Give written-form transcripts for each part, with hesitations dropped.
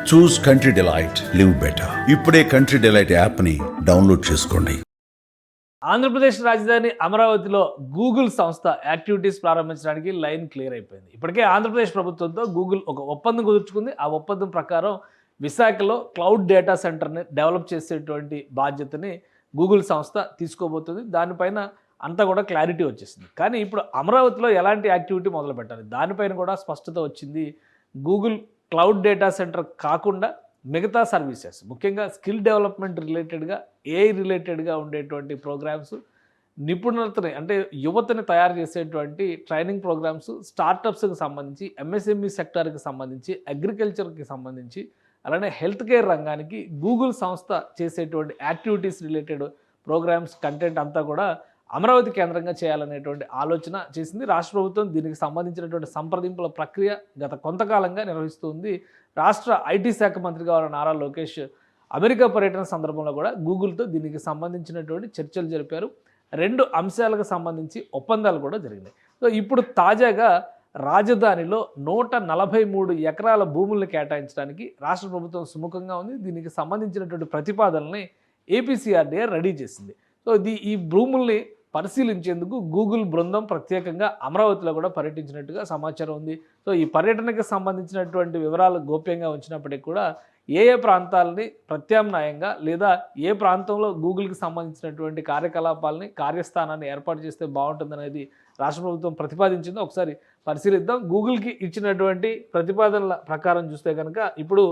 చూస్ country delight, live better. ఇప్పుడే country delight యాప్ని download చేసుకోండి. ఆంధ్రప్రదేశ్ రాజధాని అమరావతిలో గూగుల్ సంస్థ యాక్టివిటీస్ ప్రారంభించడానికి లైన్ క్లియర్ అయిపోయింది. ఇప్పటికే ఆంధ్రప్రదేశ్ ప్రభుత్వంతో గూగుల్ ఒక ఒప్పందం కుదుర్చుకుంది. ఆ ఒప్పందం ప్రకారం విశాఖలో క్లౌడ్ డేటా సెంటర్ని డెవలప్ చేసేటువంటి బాధ్యతని గూగుల్ సంస్థ తీసుకోబోతుంది. దానిపైన అంతా కూడా క్లారిటీ వచ్చేసింది. కానీ ఇప్పుడు అమరావతిలో ఎలాంటి యాక్టివిటీ మొదలు పెట్టాలి, దానిపైన కూడా స్పష్టత వచ్చింది. గూగుల్ క్లౌడ్ డేటా సెంటర్ కాకుండా మిగతా సర్వీసెస్, ముఖ్యంగా స్కిల్ డెవలప్మెంట్ రిలేటెడ్గా, ఏఐ రిలేటెడ్గా ఉండేటువంటి ప్రోగ్రామ్స్, నిపుణతని అంటే యువతని తయారు చేసేటువంటి ట్రైనింగ్ ప్రోగ్రామ్స్, స్టార్టప్స్కి సంబంధించి, ఎంఎస్ఎంఈ సెక్టార్కి సంబంధించి, అగ్రికల్చర్కి సంబంధించి, అలానే హెల్త్ కేర్ రంగానికి గూగుల్ సంస్థ చేసేటువంటి యాక్టివిటీస్ రిలేటెడ్ ప్రోగ్రామ్స్ కంటెంట్ అంతా కూడా అమరావతి కేంద్రంగా చేయాలనేటువంటి ఆలోచన చేసింది. రాష్ట్ర ప్రభుత్వం దీనికి సంబంధించినటువంటి సంప్రదింపుల ప్రక్రియ గత కొంతకాలంగా నిర్వహిస్తుంది. రాష్ట్ర ఐటీ శాఖ మంత్రిగా ఉన్న నారా లోకేష్ అమెరికా పర్యటన సందర్భంలో కూడా గూగుల్తో దీనికి సంబంధించినటువంటి చర్చలు జరిపారు. 2 అంశాలకు సంబంధించి ఒప్పందాలు కూడా జరిగినాయి. సో ఇప్పుడు తాజాగా రాజధానిలో 143 ఎకరాల భూములను కేటాయించడానికి రాష్ట్ర ప్రభుత్వం సుముఖంగా ఉంది. దీనికి సంబంధించినటువంటి ప్రతిపాదనల్ని ఏపీసీఆర్డీఏ రెడీ చేసింది. సో ఈ భూముల్ని పరిశీలించేందుకు గూగుల్ బృందం ప్రత్యేకంగా అమరావతిలో కూడా పర్యటించినట్టుగా సమాచారం ఉంది. సో ఈ పర్యటనకు సంబంధించినటువంటి వివరాలు గోప్యంగా ఉంచినప్పటికీ కూడా ఏ ప్రాంతాలని ప్రత్యామ్నాయంగా లేదా ఏ ప్రాంతంలో గూగుల్కి సంబంధించినటువంటి కార్యకలాపాలని, కార్యస్థానాన్ని ఏర్పాటు చేస్తే బాగుంటుందనేది రాష్ట్ర ప్రభుత్వం ప్రతిపాదించిందో ఒకసారి పరిశీలిద్దాం. గూగుల్కి ఇచ్చినటువంటి ప్రతిపాదనల ప్రకారం చూస్తే కనుక ఇప్పుడు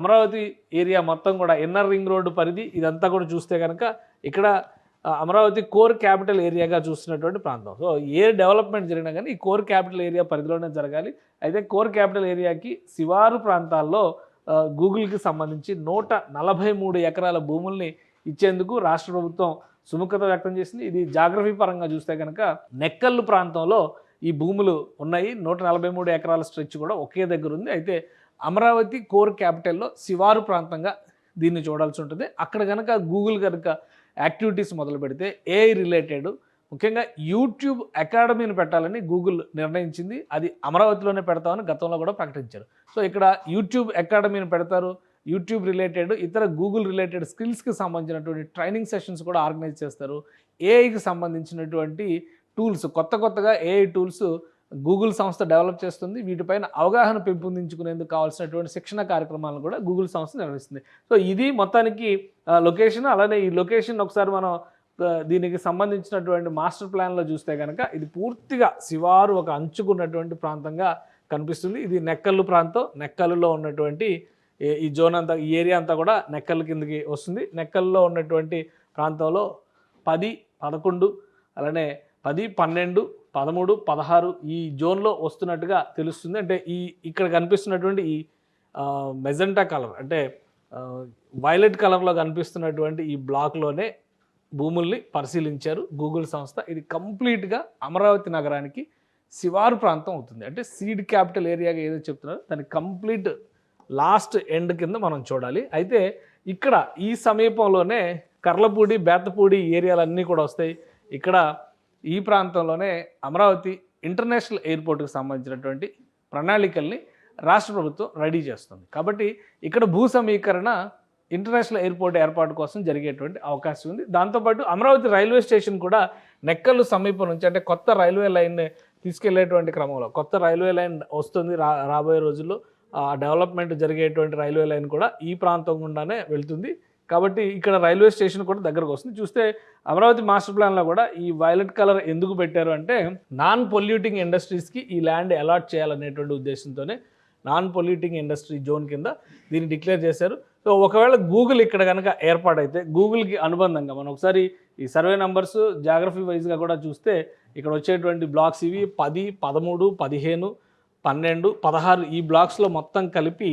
అమరావతి ఏరియా మొత్తం కూడా ఇన్నర్ రింగ్ రోడ్డు పరిధి ఇదంతా కూడా చూస్తే కనుక ఇక్కడ అమరావతి కోర్ క్యాపిటల్ ఏరియాగా చూస్తున్నటువంటి ప్రాంతం. సో ఏ డెవలప్మెంట్ జరిగినా కానీ ఈ కోర్ క్యాపిటల్ ఏరియా పరిధిలోనే జరగాలి. అయితే కోర్ క్యాపిటల్ ఏరియాకి శివారు ప్రాంతాల్లో గూగుల్కి సంబంధించి 143 ఎకరాల భూముల్ని ఇచ్చేందుకు రాష్ట్ర ప్రభుత్వం సుముఖత వ్యక్తం చేసింది. ఇది జాగ్రఫీ పరంగా చూస్తే కనుక నెక్కల్లు ప్రాంతంలో ఈ భూములు ఉన్నాయి. 143 ఎకరాల స్ట్రెచ్ కూడా ఒకే దగ్గర ఉంది. అయితే అమరావతి కోర్ క్యాపిటల్లో శివారు ప్రాంతంగా దీన్ని చూడాల్సి ఉంటుంది. అక్కడ కనుక గూగుల్ కనుక యాక్టివిటీస్ మొదలు పెడితే ఏఐ రిలేటెడ్, ముఖ్యంగా యూట్యూబ్ అకాడమీని పెట్టాలని గూగుల్ నిర్ణయించింది. అది అమరావతిలోనే పెడతామని గతంలో కూడా ప్రకటించారు. సో ఇక్కడ యూట్యూబ్ అకాడమీని పెడతారు. యూట్యూబ్ రిలేటెడ్ ఇతర గూగుల్ రిలేటెడ్ స్కిల్స్కి సంబంధించినటువంటి ట్రైనింగ్ సెషన్స్ కూడా ఆర్గనైజ్ చేస్తారు. ఏఐకి సంబంధించినటువంటి టూల్స్, కొత్తగా ఏఐ టూల్స్ గూగుల్ సంస్థ డెవలప్ చేస్తుంది. వీటిపైన అవగాహన పెంపొందించుకునేందుకు కావాల్సినటువంటి శిక్షణ కార్యక్రమాలను కూడా గూగుల్ సంస్థ నిర్వహిస్తుంది. సో ఇది మొత్తానికి లొకేషన్. అలానే ఈ లొకేషన్ ఒకసారి మనం దీనికి సంబంధించినటువంటి మాస్టర్ ప్లాన్లో చూస్తే కనుక ఇది పూర్తిగా శివారు ఒక అంచుకున్నటువంటి ప్రాంతంగా కనిపిస్తుంది. ఇది నెక్కల్లు ప్రాంతం. నెక్కల్లులో ఉన్నటువంటి ఈ జోన్ అంతా, ఈ ఏరియా అంతా కూడా నెక్కల్ కిందకి వస్తుంది. నెక్కల్లో ఉన్నటువంటి ప్రాంతంలో 10, 11 అలానే 10, 12, 13, 16 ఈ జోన్లో వస్తున్నట్టుగా తెలుస్తుంది. అంటే ఇక్కడ కనిపిస్తున్నటువంటి ఈ మెజెంటా కలర్ అంటే వైలెట్ కలర్లో కనిపిస్తున్నటువంటి ఈ బ్లాక్లోనే భూముల్ని పరిశీలించారు గూగుల్ సంస్థ. ఇది కంప్లీట్గా అమరావతి నగరానికి శివారు ప్రాంతం అవుతుంది. అంటే సీడ్ క్యాపిటల్ ఏరియాగా ఏదో చెప్తున్నారో దాని కంప్లీట్ లాస్ట్ ఎండ్ కింద మనం చూడాలి. అయితే ఇక్కడ ఈ సమీపంలోనే కర్లపూడి, బేతపూడి ఏరియాలన్నీ కూడా వస్తాయి. ఇక్కడ ఈ ప్రాంతంలోనే అమరావతి ఇంటర్నేషనల్ ఎయిర్పోర్ట్కి సంబంధించినటువంటి ప్రణాళికల్ని రాష్ట్ర ప్రభుత్వం రెడీ చేస్తుంది. కాబట్టి ఇక్కడ భూ సమీకరణ ఇంటర్నేషనల్ ఎయిర్పోర్ట్ ఏర్పాటు కోసం జరిగేటువంటి అవకాశం ఉంది. దాంతోపాటు అమరావతి రైల్వే స్టేషన్ కూడా నెక్కల్లు సమీపం నుంచి, అంటే కొత్త రైల్వే లైన్ తీసుకెళ్లేటువంటి క్రమంలో కొత్త రైల్వే లైన్ వస్తుంది రాబోయే రోజుల్లో. డెవలప్మెంట్ జరిగేటువంటి రైల్వే లైన్ కూడా ఈ ప్రాంతం గుండానే వెళ్తుంది. కాబట్టి ఇక్కడ రైల్వే స్టేషన్ కూడా దగ్గరకు వస్తుంది. చూస్తే అమరావతి మాస్టర్ ప్లాన్లో కూడా ఈ వైలెట్ కలర్ ఎందుకు పెట్టారు అంటే నాన్ పొల్యూటింగ్ ఇండస్ట్రీస్కి ఈ ల్యాండ్ అలాట్ చేయాలనేటువంటి ఉద్దేశంతోనే నాన్ పొల్యూటింగ్ ఇండస్ట్రీ జోన్ కింద దీన్ని డిక్లేర్ చేశారు. సో ఒకవేళ గూగుల్ ఇక్కడ కనుక ఏర్పాటైతే గూగుల్కి అనుబంధంగా మనం ఒకసారి ఈ సర్వే నెంబర్స్ జాగ్రఫీ వైజ్గా కూడా చూస్తే ఇక్కడ వచ్చేటువంటి బ్లాక్స్ ఇవి 10, 13, 15, 12, 16 ఈ బ్లాక్స్లో మొత్తం కలిపి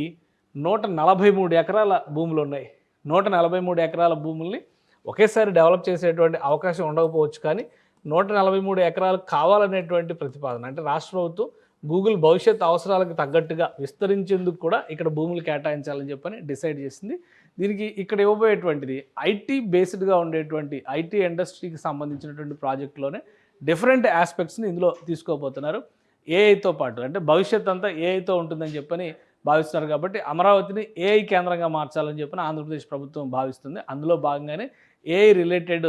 143 ఎకరాల భూములు ఉన్నాయి. 143 ఎకరాల భూముల్ని ఒకేసారి డెవలప్ చేసేటువంటి అవకాశం ఉండకపోవచ్చు, కానీ 143 ఎకరాలు కావాలనేటువంటి ప్రతిపాదన, అంటే రాష్ట్ర ప్రభుత్వం గూగుల్ భవిష్యత్ అవసరాలకు తగ్గట్టుగా విస్తరించేందుకు కూడా ఇక్కడ భూములు కేటాయించాలని చెప్పని డిసైడ్ చేసింది. దీనికి ఇక్కడ ఇవ్వబోయేటువంటిది ఐటీ బేస్డ్గా ఉండేటువంటి ఐటీ ఇండస్ట్రీకి సంబంధించినటువంటి ప్రాజెక్టులోనే డిఫరెంట్ ఆస్పెక్ట్స్ని ఇందులో తీసుకోబోతున్నారు. ఏఐతో పాటు, అంటే భవిష్యత్ అంతా ఏఐతో ఉంటుందని చెప్పని భావిస్తున్నారు. కాబట్టి అమరావతిని ఏఐ కేంద్రంగా మార్చాలని చెప్పిన ఆంధ్రప్రదేశ్ ప్రభుత్వం భావిస్తుంది. అందులో భాగంగానే AI related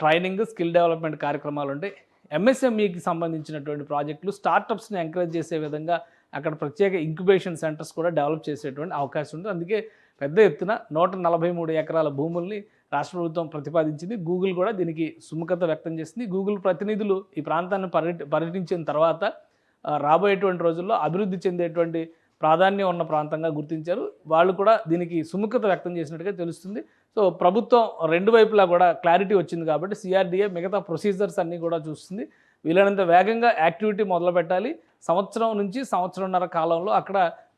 training, skill development కార్యక్రమాలు ఉంటాయి. ఎంఎస్ఎంఈకి సంబంధించినటువంటి ప్రాజెక్టులు, స్టార్టప్స్ని ఎంకరేజ్ చేసే విధంగా అక్కడ ప్రత్యేక ఇంక్యుబేషన్ సెంటర్స్ కూడా డెవలప్ చేసేటువంటి అవకాశం ఉంది. అందుకే పెద్ద ఎత్తున 143 ఎకరాల భూముల్ని రాష్ట్ర ప్రభుత్వం ప్రతిపాదించింది. గూగుల్ కూడా దీనికి సుముఖత వ్యక్తం చేసింది. గూగుల్ ప్రతినిధులు ఈ ప్రాంతాన్ని పర్యటించిన తర్వాత రాబోయేటువంటి రోజుల్లో అభివృద్ధి చెందేటువంటి ప్రాధాన్యం ఉన్న ప్రాంతంగా గుర్తించారు. వాళ్ళు కూడా దీనికి సుముఖత వ్యక్తం చేసినట్టుగా తెలుస్తుంది. సో ప్రభుత్వం రెండు వైపులా కూడా క్లారిటీ వచ్చింది కాబట్టి సిఆర్డీఏ మిగతా ప్రొసీజర్స్ అన్నీ కూడా చూస్తుంది. వీలైనంత వేగంగా యాక్టివిటీ మొదలు పెట్టాలి. సంవత్సరం నుంచి సంవత్సరంన్నర కాలంలో అక్కడ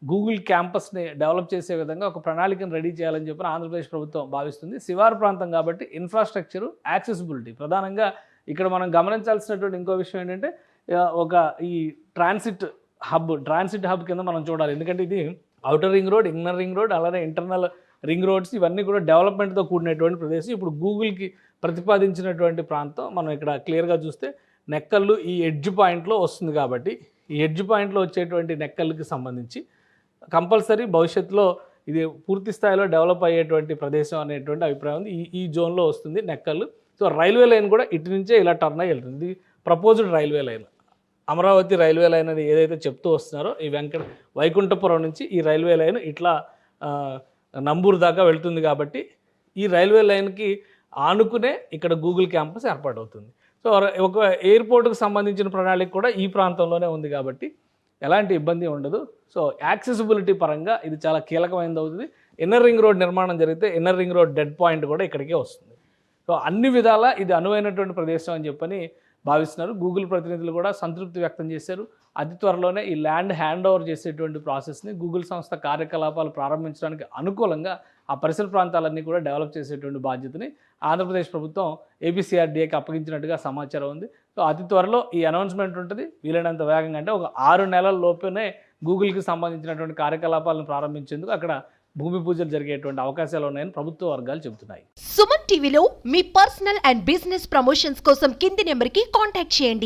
గూగుల్ క్యాంపస్ని డెవలప్ చేసే విధంగా ఒక ప్రణాళికను రెడీ చేయాలని చెప్పి ఆంధ్రప్రదేశ్ ప్రభుత్వం భావిస్తుంది. శివారు ప్రాంతం కాబట్టి ఇన్ఫ్రాస్ట్రక్చరు, యాక్సెసిబిలిటీ ప్రధానంగా ఇక్కడ మనం గమనించాల్సినటువంటి ఇంకో విషయం ఏంటంటే ఒక ఈ ట్రాన్సిట్ హబ్ కింద మనం చూడాలి. ఎందుకంటే ఇది outer ring road, inner ring road, అలానే ఇంటర్నల్ రింగ్ రోడ్స్ ఇవన్నీ కూడా డెవలప్మెంట్తో కూడినటువంటి ప్రదేశం. ఇప్పుడు గూగుల్కి ప్రతిపాదించినటువంటి ప్రాంతం మనం ఇక్కడ క్లియర్గా చూస్తే నెక్కల్లు ఈ ఎడ్జ్ పాయింట్లో వస్తుంది. కాబట్టి ఈ ఎడ్జ్ పాయింట్లో వచ్చేటువంటి నెక్కల్కి సంబంధించి కంపల్సరీ భవిష్యత్తులో ఇది పూర్తి స్థాయిలో డెవలప్ అయ్యేటువంటి ప్రదేశం అనేటువంటి అభిప్రాయం ఉంది. ఈ జోన్లో వస్తుంది నెక్కల్లు. సో రైల్వే లైన్ కూడా ఇటు నుంచే ఇలా టర్న్ అయ్యి వెళ్తుంది. Proposed railway line, Amaravati railway line అని ఏదైతే చెప్తూ వస్తున్నారో ఈ వైకుంఠపురం నుంచి ఈ రైల్వే లైన్ ఇట్లా నంబూరు దాకా వెళ్తుంది. కాబట్టి ఈ రైల్వే లైన్కి ఆనుకునే ఇక్కడ గూగుల్ క్యాంపస్ ఏర్పాటవుతుంది. సో ఒక ఎయిర్పోర్ట్కి సంబంధించిన ప్రణాళిక కూడా ఈ ప్రాంతంలోనే ఉంది కాబట్టి ఎలాంటి ఇబ్బంది ఉండదు. సో యాక్సెసిబిలిటీ పరంగా ఇది చాలా కీలకమైనది అవుతుంది. ఇన్నర్ రింగ్ రోడ్ నిర్మాణం జరిగితే inner ring road dead point కూడా ఇక్కడికే వస్తుంది. సో అన్ని విధాలా ఇది అనువైనటువంటి ప్రదేశం అని చెప్పని భావిస్తున్నారు. గూగుల్ ప్రతినిధులు కూడా సంతృప్తి వ్యక్తం చేశారు. అతి త్వరలోనే ఈ ల్యాండ్ హ్యాండ్ ఓవర్ చేసేటువంటి ప్రాసెస్ని గూగుల్ సంస్థ కార్యకలాపాలు ప్రారంభించడానికి అనుకూలంగా ఆ పరిసర ప్రాంతాలన్నీ కూడా డెవలప్ చేసేటువంటి బాధ్యతని ఆంధ్రప్రదేశ్ ప్రభుత్వం ఏపీసీఆర్డీఏకి అప్పగించినట్టుగా సమాచారం ఉంది. సో అతి త్వరలో ఈ అనౌన్స్మెంట్ ఉంటుంది. వీలైనంత వేగంగా అంటే ఒక 6 నెలల లోపునే గూగుల్కి సంబంధించినటువంటి కార్యకలాపాలను ప్రారంభించేందుకు అక్కడ భూమి పూజలు జరిగేటువంటి అవకాశాలు ఉన్నాయని ప్రభుత్వ వర్గాలు చెబుతున్నాయి. సుమన్ టీవీలో మీ పర్సనల్ అండ్ బిజినెస్ ప్రమోషన్స్ కోసం కింది నెంబర్కి కాంటాక్ట్ చేయండి.